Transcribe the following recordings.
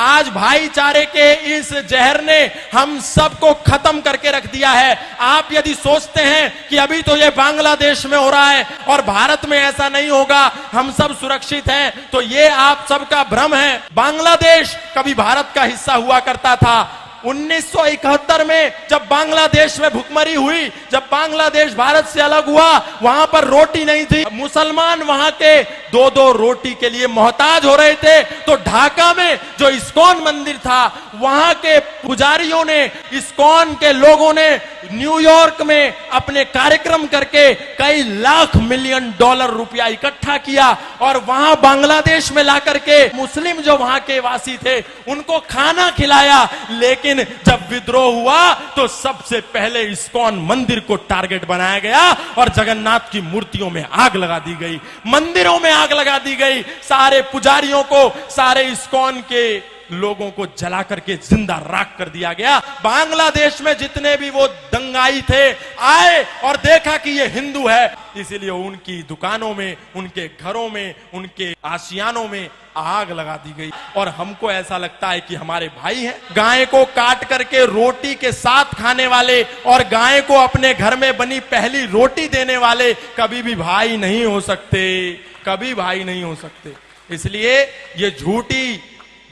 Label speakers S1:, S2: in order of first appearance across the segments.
S1: आज भाईचारे के इस जहर ने हम सबको खत्म करके रख दिया है। आप यदि सोचते हैं कि अभी तो ये बांग्लादेश में हो रहा है और भारत में ऐसा नहीं होगा, हम सब सुरक्षित हैं, तो ये आप सबका भ्रम है। बांग्लादेश कभी भारत का हिस्सा हुआ करता था। 1971 में जब बांग्लादेश में भुखमरी हुई, जब बांग्लादेश भारत से अलग हुआ, वहां पर रोटी नहीं थी। मुसलमान वहां के 2-2 रोटी के लिए मोहताज हो रहे थे। तो ढाका में जो इस्कॉन मंदिर था, वहां के पुजारियों ने, इस्कॉन के लोगों ने न्यूयॉर्क में अपने कार्यक्रम करके कई लाख मिलियन डॉलर रुपया इकट्ठा किया और वहां बांग्लादेश में लाकर के मुस्लिम जो वहां के वासी थे उनको खाना खिलाया। लेकिन जब विद्रोह हुआ तो सबसे पहले इस्कॉन मंदिर को टारगेट बनाया गया और जगन्नाथ की मूर्तियों में आग लगा दी गई, मंदिरों में आग लगा दी गई, सारे पुजारियों को, सारे इस्कॉन के लोगों को जला करके जिंदा राख कर दिया गया। बांग्लादेश में जितने भी वो दंगाई थे आए और देखा कि ये हिंदू है, इसीलिए उनकी दुकानों में, उनके घरों में, उनके आशियानों में आग लगा दी गई। और हमको ऐसा लगता है कि हमारे भाई हैं। गाय को काट करके रोटी के साथ खाने वाले और गाय को अपने घर में बनी पहली रोटी देने वाले कभी भी भाई नहीं हो सकते, कभी भाई नहीं हो सकते। इसलिए ये झूठी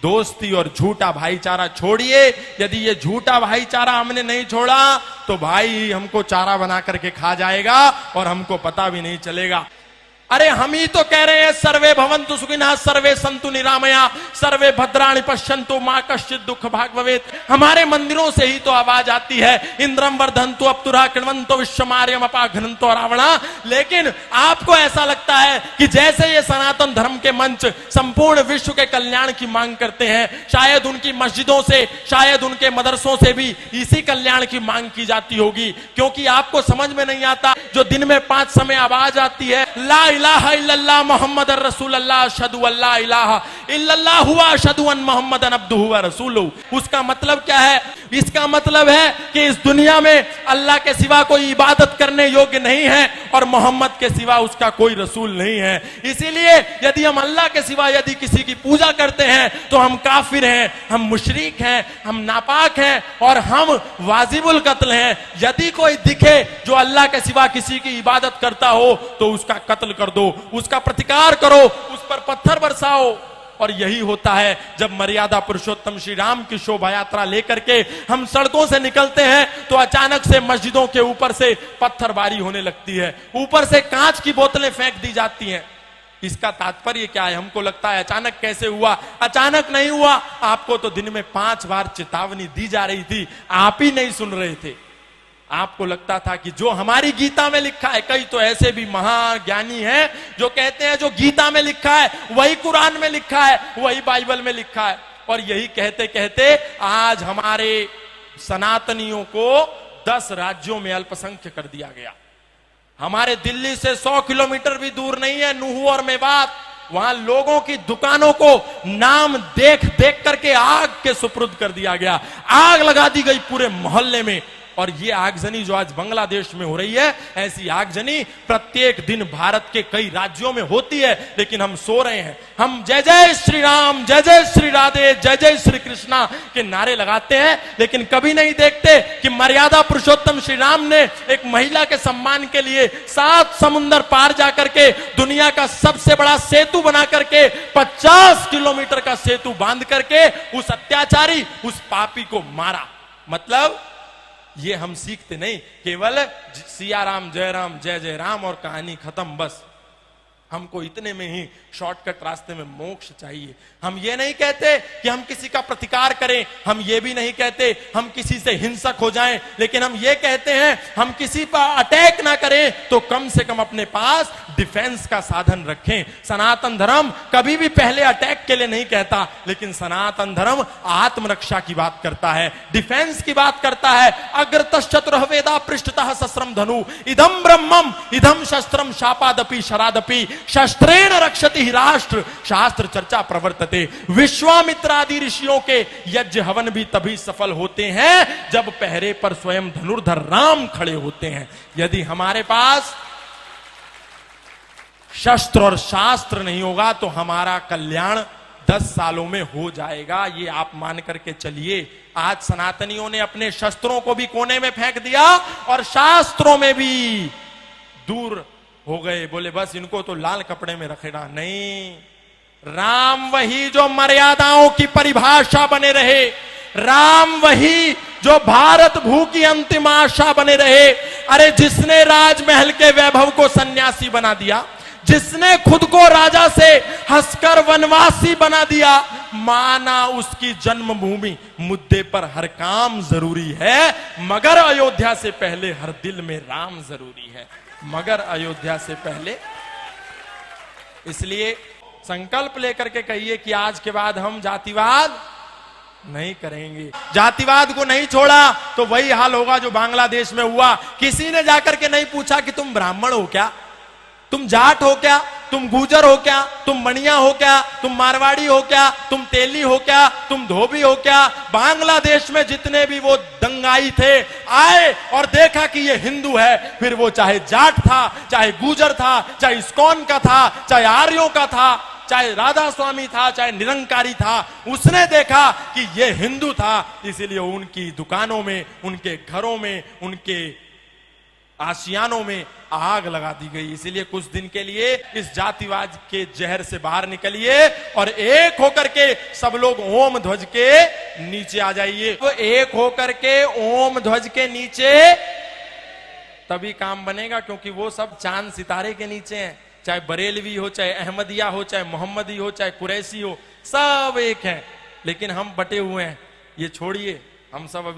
S1: दोस्ती और झूठा भाईचारा छोड़िए। यदि ये झूठा भाईचारा हमने नहीं छोड़ा तो भाई हमको चारा बना करके खा जाएगा और हमको पता भी नहीं चलेगा। अरे हम ही तो कह रहे हैं सर्वे भवन्तु सुखिनः, सर्वे सन्तु निरामया, सर्वे भद्राणि पश्यन्तु मा कश्चित् दुःख भाग् भवेत्। हमारे मंदिरों से ही तो आवाज आती है, इंद्रम वर्धन्तु अप्तुरा कृण्वन्तो विश्वमार्यम अपाघ्नन्तो रावणा। लेकिन आपको ऐसा लगता है कि जैसे ये सनातन धर्म के मंच संपूर्ण विश्व के कल्याण की मांग करते हैं, शायद उनकी मस्जिदों से, शायद उनके मदरसों से भी इसी कल्याण की मांग की जाती होगी। क्योंकि आपको समझ में नहीं आता, जो दिन में 5 समय आवाज आती है, ला इलाहा इल्लल्लाह मुहम्मद रसूलुल्लाह अशहदु अल्ला इलाहा इल्लल्लाह हुवा अशहदु अन मुहम्मदन अब्दुहु व रसूलुहु। उसका मतलब क्या है? इसका मतलब है कि इस दुनिया में अल्लाह के सिवा कोई इबादत करने योग्य नहीं है और मोहम्मद के सिवा उसका कोई रसूल नहीं है। इसीलिए यदि हम अल्लाह के सिवा यदि किसी की पूजा करते हैं तो हम काफिर हैं, हम मुशरिक हैं, हम नापाक हैं और हम वाजिबुल कत्ल हैं। यदि कोई दिखे जो अल्लाह के सिवा किसी की इबादत करता हो तो उसका कत्ल कर दो, उसका प्रतिकार करो, उस पर पत्थर बरसाओ। और यही होता है जब मर्यादा पुरुषोत्तम श्री राम की शोभा यात्रा लेकर के हम सड़कों से निकलते हैं तो अचानक से मस्जिदों के ऊपर से पत्थरबारी होने लगती है, ऊपर से कांच की बोतलें फेंक दी जाती हैं। इसका तात्पर्य क्या है? हमको लगता है अचानक कैसे हुआ? अचानक नहीं हुआ, आपको तो दिन में 5 बार चेतावनी दी जा रही थी, आप ही नहीं सुन रहे थे। आपको लगता था कि जो हमारी गीता में लिखा है, कई तो ऐसे भी महाज्ञानी हैं जो कहते हैं जो गीता में लिखा है वही कुरान में लिखा है, वही बाइबल में लिखा है। और यही कहते कहते आज हमारे सनातनियों को 10 राज्यों में अल्पसंख्य कर दिया गया। हमारे दिल्ली से 100 किलोमीटर भी दूर नहीं है नूह और मेवात, वहां लोगों की दुकानों को नाम देख देख करके आग के सुपुर्द कर दिया गया, आग लगा दी गई पूरे मोहल्ले में। और ये आगजनी जो आज बांग्लादेश में हो रही है, ऐसी आगजनी प्रत्येक दिन भारत के कई राज्यों में होती है, लेकिन हम सो रहे हैं। हम जय जय श्री राम, जय जय श्री राधे, जय जय श्री कृष्णा के नारे लगाते हैं, लेकिन कभी नहीं देखते कि मर्यादा पुरुषोत्तम श्री राम ने एक महिला के सम्मान के लिए 7 समुंदर पार जाकर के दुनिया का सबसे बड़ा सेतु बना करके 50 किलोमीटर का सेतु बांध करके उस अत्याचारी, उस पापी को मारा। मतलब ये हम सीखते नहीं, केवल सिया राम जय जय राम और कहानी खत्म। बस हमको इतने में ही शॉर्टकट रास्ते में मोक्ष चाहिए। हम ये नहीं कहते कि हम किसी का प्रतिकार करें, हम ये भी नहीं कहते हम किसी से हिंसक हो जाएं, लेकिन हम ये कहते हैं हम किसी पर अटैक ना करें तो कम से कम अपने पास डिफेंस का साधन रखें। सनातन धर्म कभी भी पहले अटैक के लिए नहीं कहता, लेकिन सनातन धर्म आत्मरक्षा की बात करता है, डिफेंस की बात करता है। अग्रतश्चतुरः वेदा पृष्ठतः सस्रम धनु इदम ब्रह्मम इदम शस्त्रम शापादपि शरादपि शस्त्रेण रक्षति ही राष्ट्र शास्त्र चर्चा प्रवर्तते। विश्वामित्रादि ऋषियों के यज्ञ हवन भी तभी सफल होते हैं जब पहरे पर स्वयं धनुर्धर राम खड़े होते हैं। यदि हमारे पास शस्त्र और शास्त्र नहीं होगा तो हमारा कल्याण 10 सालों में हो जाएगा, ये आप मान करके चलिए। आज सनातनियों ने अपने शस्त्रों को भी कोने में फेंक दिया और शास्त्रों में भी दूर हो गए, बोले बस इनको तो लाल कपड़े में रखेना। नहीं, राम वही जो मर्यादाओं की परिभाषा बने रहे, राम वही जो भारत भू की अंतिम आशा बने रहे। अरे जिसने राजमहल के वैभव को सन्यासी बना दिया, जिसने खुद को राजा से हंसकर वनवासी बना दिया, माना उसकी जन्मभूमि मुद्दे पर हर काम जरूरी है, मगर अयोध्या से पहले हर दिल में राम जरूरी है, मगर अयोध्या से पहले। इसलिए संकल्प लेकर के कहिए कि आज के बाद हम जातिवाद नहीं करेंगे। जातिवाद को नहीं छोड़ा तो वही हाल होगा जो बांग्लादेश में हुआ। किसी ने जाकर के नहीं पूछा कि तुम ब्राह्मण हो क्या, तुम जाट हो क्या, तुम गुजर हो क्या, तुम मणिया हो क्या, तुम मारवाड़ी हो क्या, तुम तेली हो क्या, तुम धोबी हो क्या। बांग्लादेश में जितने भी वो दंगाई थे आए और देखा कि ये हिंदू है, फिर वो चाहे जाट था, चाहे गुजर था, चाहे इस्कॉन का था, चाहे आर्यों का था, चाहे राधा स्वामी था, चाहे निरंकारी था, उसने देखा कि ये हिंदू था। इसीलिए उनकी दुकानों में, उनके घरों में, उनके आशियानों में आग लगा दी गई। इसीलिए कुछ दिन के लिए इस जातिवाद के जहर से बाहर निकलिए और एक होकर के सब लोग ओम ध्वज के नीचे आ जाइए। तो एक होकर के ओम ध्वज के नीचे तभी काम बनेगा, क्योंकि वो सब चांद सितारे के नीचे हैं। चाहे बरेलवी हो, चाहे अहमदिया हो, चाहे मोहम्मदी हो, चाहे कुरैशी हो, सब एक हैं, लेकिन हम बटे हुए हैं। ये छोड़िए, हम सब अभी